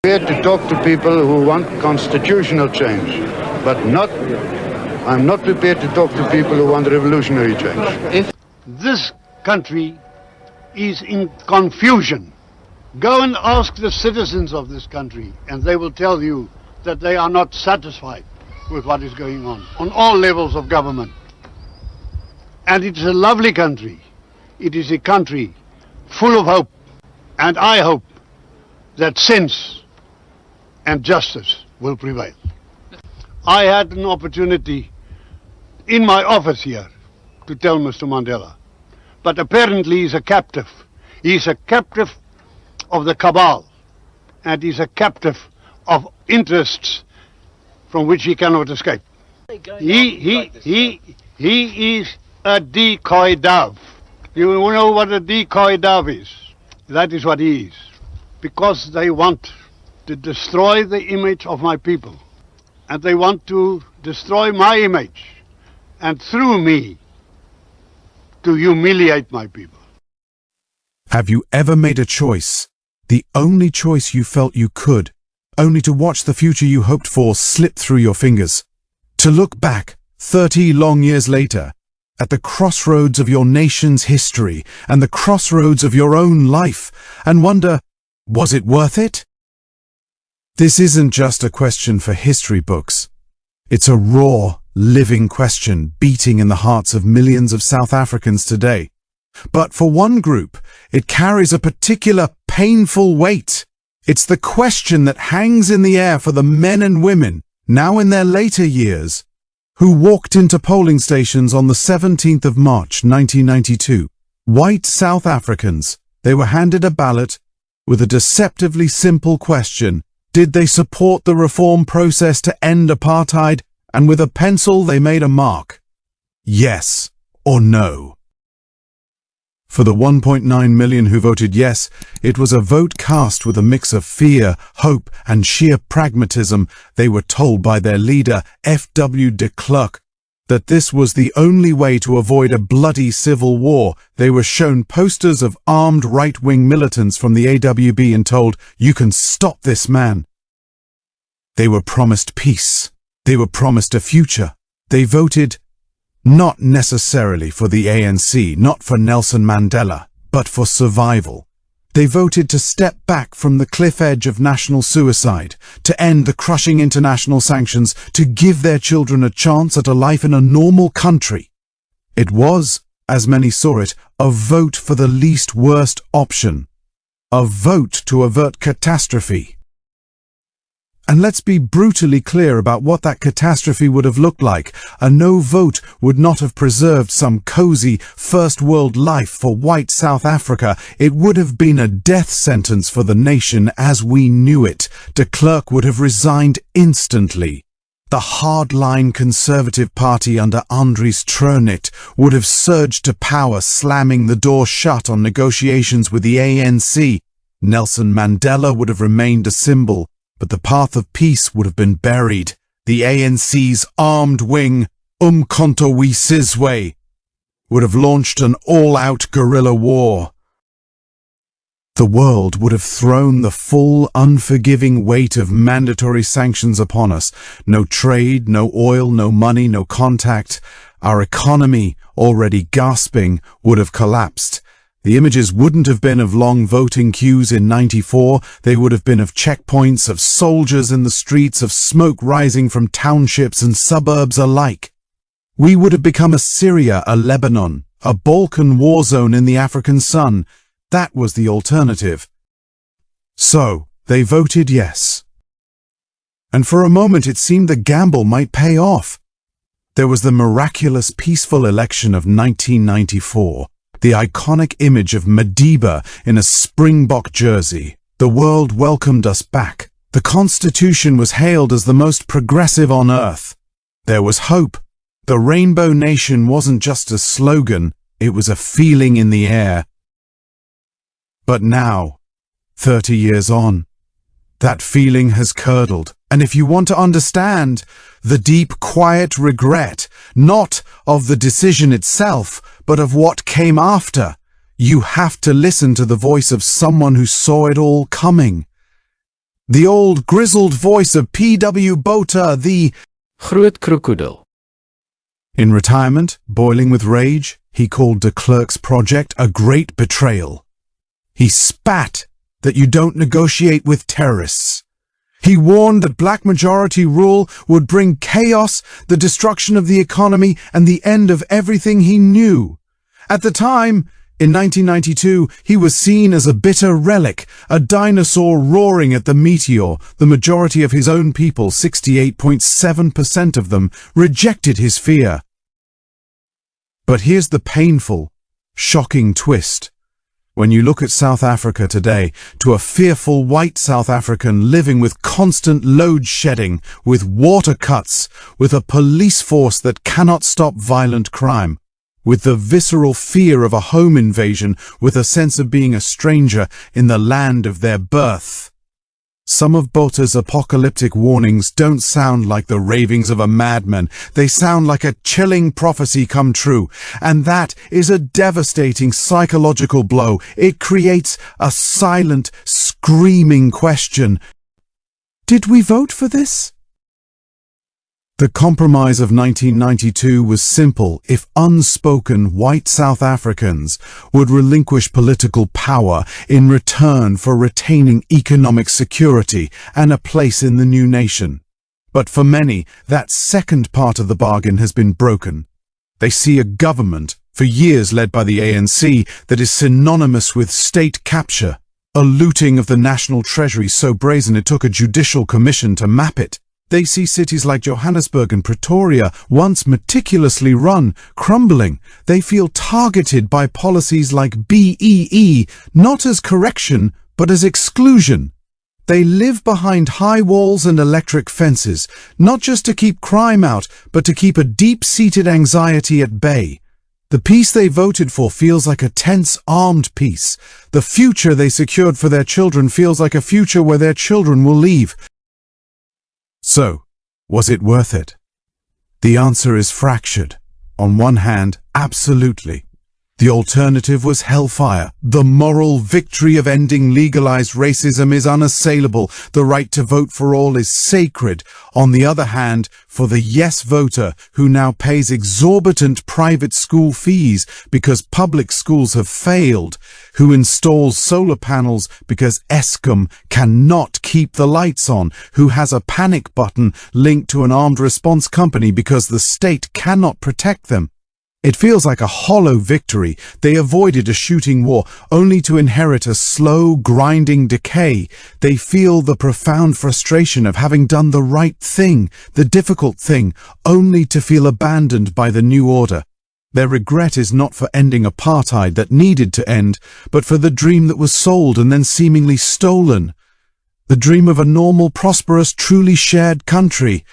prepared to talk to people who want constitutional change, but I'm not prepared to talk to people who want revolutionary change. If this country is in confusion, go and ask the citizens of this country, and they will tell you that they are not satisfied with what is going on all levels of government. And it's a lovely country. It is a country full of hope, and I hope that sense and justice will prevail. I had an opportunity in my office here to tell Mr. Mandela, but apparently he's a captive. He's a captive of the cabal, and he's a captive of interests from which he cannot escape. He is a decoy dove. You know what a decoy dove is? That is what he is. Because they want to destroy the image of my people, and they want to destroy my image, and through me, to humiliate my people. Have you ever made a choice, the only choice you felt you could, only to watch the future you hoped for slip through your fingers? To look back 30 long years later, at the crossroads of your nation's history and the crossroads of your own life, and wonder, was it worth it? This isn't just a question for history books. It's a raw, living question beating in the hearts of millions of South Africans today. But for one group, it carries a particular painful weight. It's the question that hangs in the air for the men and women, now in their later years, who walked into polling stations on the 17th of March 1992. White South Africans. They were handed a ballot with a deceptively simple question. Did they support the reform process to end apartheid? And with a pencil they made a mark. Yes or no. For the 1.9 million who voted yes, it was a vote cast with a mix of fear, hope, and sheer pragmatism. They were told by their leader, F.W. de Klerk, that this was the only way to avoid a bloody civil war. They were shown posters of armed right-wing militants from the AWB and told, "You can stop this man." They were promised peace. They were promised a future. They voted not necessarily for the ANC, not for Nelson Mandela, but for survival. They voted to step back from the cliff edge of national suicide, to end the crushing international sanctions, to give their children a chance at a life in a normal country. It was, as many saw it, a vote for the least worst option. A vote to avert catastrophe. And let's be brutally clear about what that catastrophe would have looked like. A no vote would not have preserved some cozy first world life for white South Africa. It would have been a death sentence for the nation as we knew it. De Klerk would have resigned instantly. The hardline Conservative Party under Andries Troonit would have surged to power, slamming the door shut on negotiations with the ANC. Nelson Mandela would have remained a symbol, but the path of peace would have been buried. The ANC's armed wing, Umkhonto we Sizwe, would have launched an all-out guerrilla war. The world would have thrown the full, unforgiving weight of mandatory sanctions upon us. No trade, no oil, no money, no contact. Our economy, already gasping, would have collapsed. The images wouldn't have been of long voting queues in '94, they would have been of checkpoints, of soldiers in the streets, of smoke rising from townships and suburbs alike. We would have become a Syria, a Lebanon, a Balkan war zone in the African sun. That was the alternative. So, they voted yes. And for a moment it seemed the gamble might pay off. There was the miraculous peaceful election of 1994. The iconic image of Madiba in a Springbok jersey. The world welcomed us back. The Constitution was hailed as the most progressive on earth. There was hope. The Rainbow Nation wasn't just a slogan, it was a feeling in the air. But now, 30 years on, that feeling has curdled. And if you want to understand the deep, quiet regret, not of the decision itself, but of what came after, you have to listen to the voice of someone who saw it all coming. The old grizzled voice of P.W. Botha, the Groot krokodil. In retirement, boiling with rage, he called de Klerk's project a great betrayal. He spat that you don't negotiate with terrorists. He warned that black majority rule would bring chaos, the destruction of the economy, and the end of everything he knew. At the time, in 1992, he was seen as a bitter relic, a dinosaur roaring at the meteor. The majority of his own people, 68.7% of them, rejected his fear. But here's the painful, shocking twist. When you look at South Africa today, to a fearful white South African living with constant load shedding, with water cuts, with a police force that cannot stop violent crime, with the visceral fear of a home invasion, with a sense of being a stranger in the land of their birth. Some of Botha's apocalyptic warnings don't sound like the ravings of a madman. They sound like a chilling prophecy come true. And that is a devastating psychological blow. It creates a silent, screaming question. Did we vote for this? The compromise of 1992 was simple. If unspoken, white South Africans would relinquish political power in return for retaining economic security and a place in the new nation. But for many, that second part of the bargain has been broken. They see a government, for years led by the ANC, that is synonymous with state capture, a looting of the national treasury so brazen it took a judicial commission to map it. They see cities like Johannesburg and Pretoria, once meticulously run, crumbling. They feel targeted by policies like BEE, not as correction, but as exclusion. They live behind high walls and electric fences, not just to keep crime out, but to keep a deep-seated anxiety at bay. The peace they voted for feels like a tense, armed peace. The future they secured for their children feels like a future where their children will leave. So, was it worth it? The answer is fractured. On one hand, absolutely. The alternative was hellfire. The moral victory of ending legalized racism is unassailable. The right to vote for all is sacred. On the other hand, for the yes voter who now pays exorbitant private school fees because public schools have failed, who installs solar panels because Eskom cannot keep the lights on, who has a panic button linked to an armed response company because the state cannot protect them. It feels like a hollow victory. They avoided a shooting war, only to inherit a slow, grinding decay. They feel the profound frustration of having done the right thing, the difficult thing, only to feel abandoned by the new order. Their regret is not for ending apartheid that needed to end, but for the dream that was sold and then seemingly stolen. The dream of a normal, prosperous, truly shared country.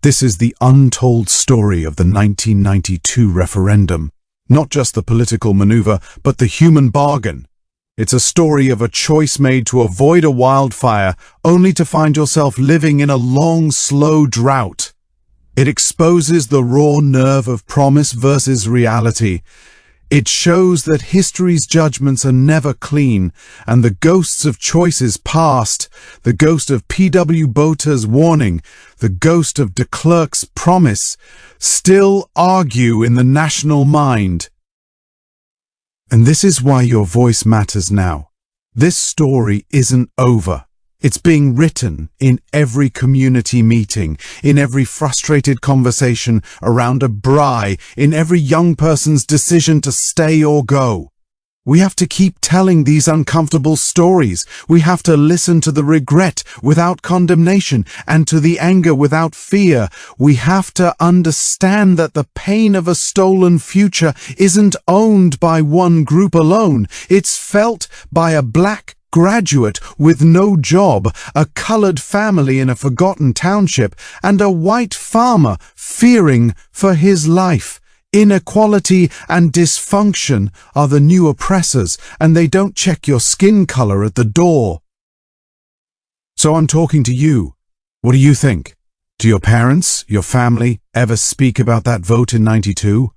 This is the untold story of the 1992 referendum. Not just the political maneuver, but the human bargain. It's a story of a choice made to avoid a wildfire, only to find yourself living in a long, slow drought. It exposes the raw nerve of promise versus reality. It shows that history's judgments are never clean, and the ghosts of choices past, the ghost of P.W. Botha's warning, the ghost of de Klerk's promise, still argue in the national mind. And this is why your voice matters now. This story isn't over. It's being written in every community meeting, in every frustrated conversation around a braai, in every young person's decision to stay or go. We have to keep telling these uncomfortable stories. We have to listen to the regret without condemnation and to the anger without fear. We have to understand that the pain of a stolen future isn't owned by one group alone. It's felt by a black graduate with no job, a colored family in a forgotten township, and a white farmer fearing for his life. Inequality and dysfunction are the new oppressors, and they don't check your skin color at the door. So I'm talking to you. What do you think? Do your parents, your family, ever speak about that vote in '92?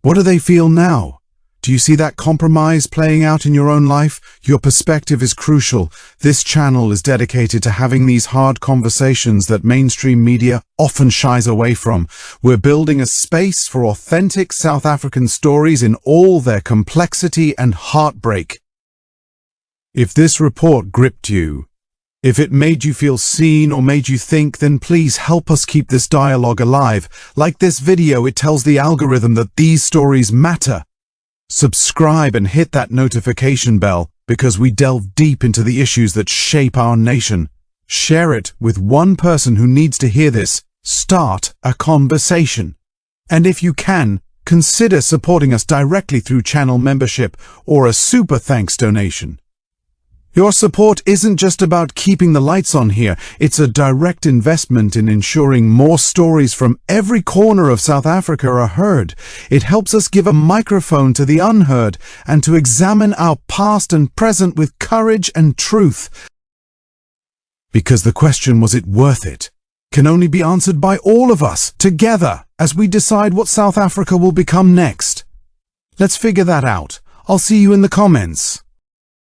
What do they feel now? Do you see that compromise playing out in your own life? Your perspective is crucial. This channel is dedicated to having these hard conversations that mainstream media often shies away from. We're building a space for authentic South African stories in all their complexity and heartbreak. If this report gripped you, if it made you feel seen or made you think, then please help us keep this dialogue alive. Like this video, it tells the algorithm that these stories matter. Subscribe and hit that notification bell because we delve deep into the issues that shape our nation. Share it with one person who needs to hear this. Start a conversation. And if you can, consider supporting us directly through channel membership or a super thanks donation. Your support isn't just about keeping the lights on here, it's a direct investment in ensuring more stories from every corner of South Africa are heard. It helps us give a microphone to the unheard and to examine our past and present with courage and truth. Because the question, was it worth it, can only be answered by all of us, together, as we decide what South Africa will become next. Let's figure that out. I'll see you in the comments.